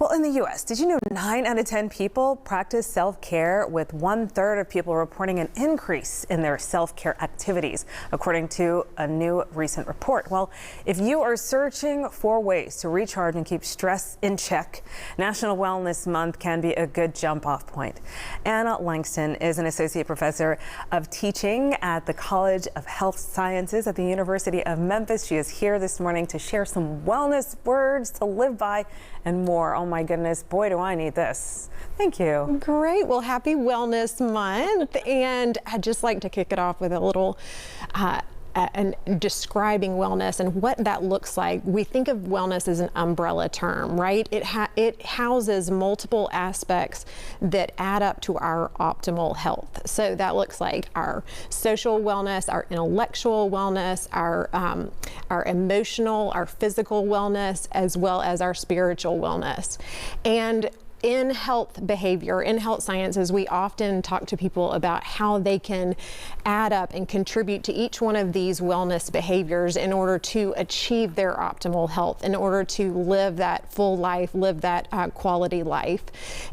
Well, in the U.S., did you know 9 out of 10 people practice self-care, with 1/3 of people reporting an increase in their self-care activities, according to a new recent report? Well, if you are searching for ways to recharge and keep stress in check, National Wellness Month can be a good jump-off point. Anna Langston is an associate professor of teaching at the College of Health Sciences at the University of Memphis. She is here this morning to share some wellness words to live by and more. Oh my goodness, boy, do I need this. Thank you. Great. Well, happy Wellness Month. And I'd just like to kick it off with a little and describing wellness and what that looks like. We think of wellness as an umbrella term, right? It houses multiple aspects that add up to our optimal health. So that looks like our social wellness, our intellectual wellness, our emotional, our physical wellness, as well as our spiritual wellness. And in health behavior, in health sciences, we often talk to people about how they can add up and contribute to each one of these wellness behaviors in order to achieve their optimal health, in order to live that full life, live that quality life.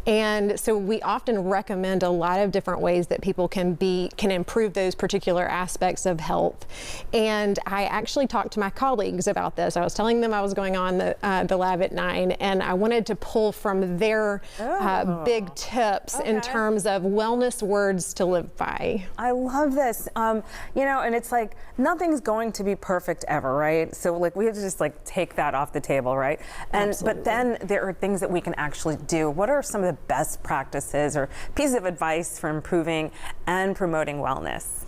And so we often recommend a lot of different ways that people can improve those particular aspects of health. And I actually talked to my colleagues about this. I was telling them I was going on the lab at 9, and I wanted to pull from their big tips in terms of wellness words to live by. I love this. You know, and it's like nothing's going to be perfect ever, right? So like we have to just like take that off the table, right? And Absolutely. But then there are things that we can actually do. What are some of the best practices or pieces of advice for improving and promoting wellness?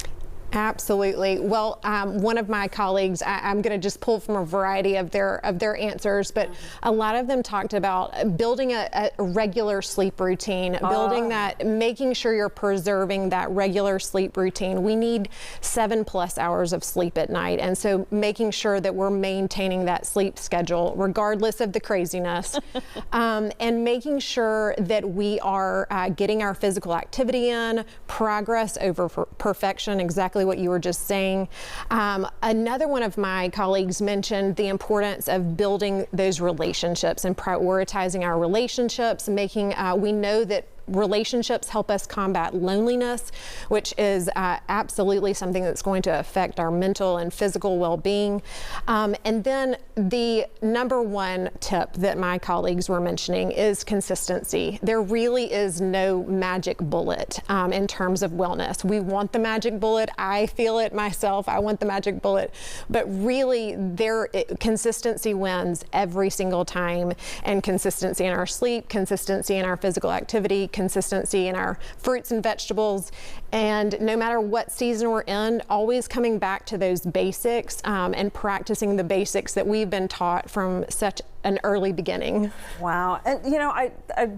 Absolutely. Well, one of my colleagues, I'm going to just pull from a variety of their answers, but a lot of them talked about building a regular sleep routine, building that, making sure you're preserving that regular sleep routine. We need 7+ hours of sleep at night, and so making sure that we're maintaining that sleep schedule regardless of the craziness, and making sure that we are getting our physical activity in, progress over perfection, exactly what you were just saying. Another one of my colleagues mentioned the importance of building those relationships and prioritizing our relationships, making, we know that relationships help us combat loneliness, which is absolutely something that's going to affect our mental and physical well-being. And then the number one tip that my colleagues were mentioning is consistency. There really is no magic bullet in terms of wellness. We want the magic bullet. I feel it myself. I want the magic bullet. But really, consistency wins every single time. And consistency in our sleep, consistency in our physical activity, consistency in our fruits and vegetables, and no matter what season we're in, always coming back to those basics and practicing the basics that we've been taught from such an early beginning. Wow. And you know, I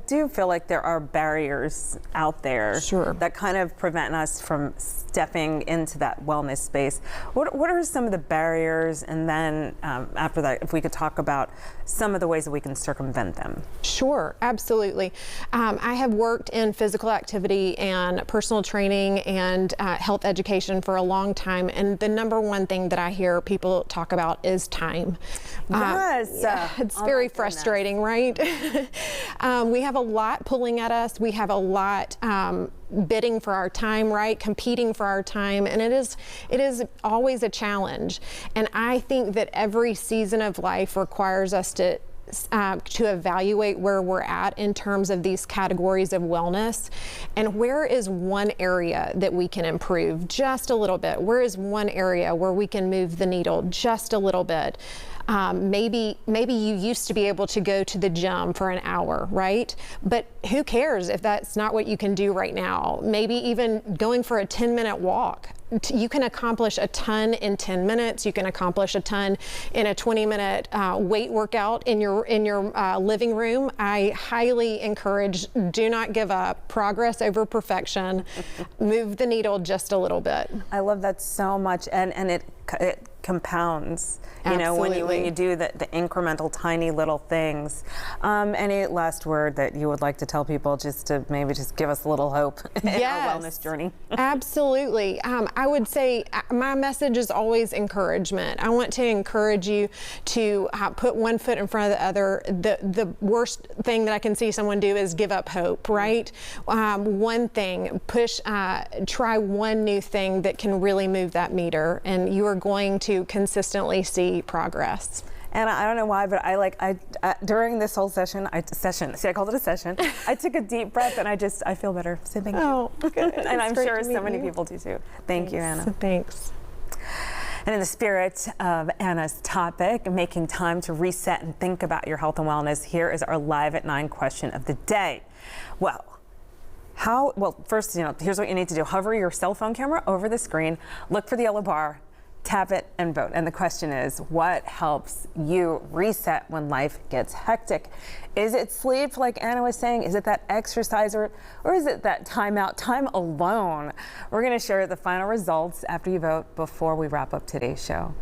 do feel like there are barriers out there that kind of prevent us from stepping into that wellness space. What are some of the barriers? And then after that, if we could talk about some of the ways that we can circumvent them. Sure, absolutely. I have worked in physical activity and personal training and health education for a long time, and the number one thing that I hear people talk about is time. Yes. It's very frustrating, right? We have a lot pulling at us. We have a lot bidding for our time, right? Competing for our time, and it is always a challenge. And I think that every season of life requires us to evaluate where we're at in terms of these categories of wellness, and where is one area that we can improve just a little bit? Where is one area where we can move the needle just a little bit? Maybe you used to be able to go to the gym for an hour, right? But who cares if that's not what you can do right now? Maybe even going for a 10-minute walk. You can accomplish a ton in 10 minutes. You can accomplish a ton in a 20-minute weight workout in your living room. I highly encourage, do not give up. Progress over perfection. Move the needle just a little bit. I love that so much, and it compounds, you know, when you do the incremental, tiny little things. Any last word that you would like to tell people, just to maybe just give us a little hope in our wellness journey? Absolutely. I would say my message is always encouragement. I want to encourage you to put one foot in front of the other. The worst thing that I can see someone do is give up hope, right? One thing, try one new thing that can really move that meter, and you are going to consistently see progress. And I don't know why, but I during this whole session, I called it a session. I took a deep breath and I feel better. So thank you. Oh, good. And I'm sure so many people do too. Thank you, Anna. Thanks. And in the spirit of Anna's topic, making time to reset and think about your health and wellness, here is our Live at 9 question of the day. Well, first, here's what you need to do. Hover your cell phone camera over the screen, look for the yellow bar, tap it and vote. And the question is, what helps you reset when life gets hectic? Is it sleep, like Anna was saying? Is it that exercise, or is it that time alone? We're going to share the final results after you vote before we wrap up today's show.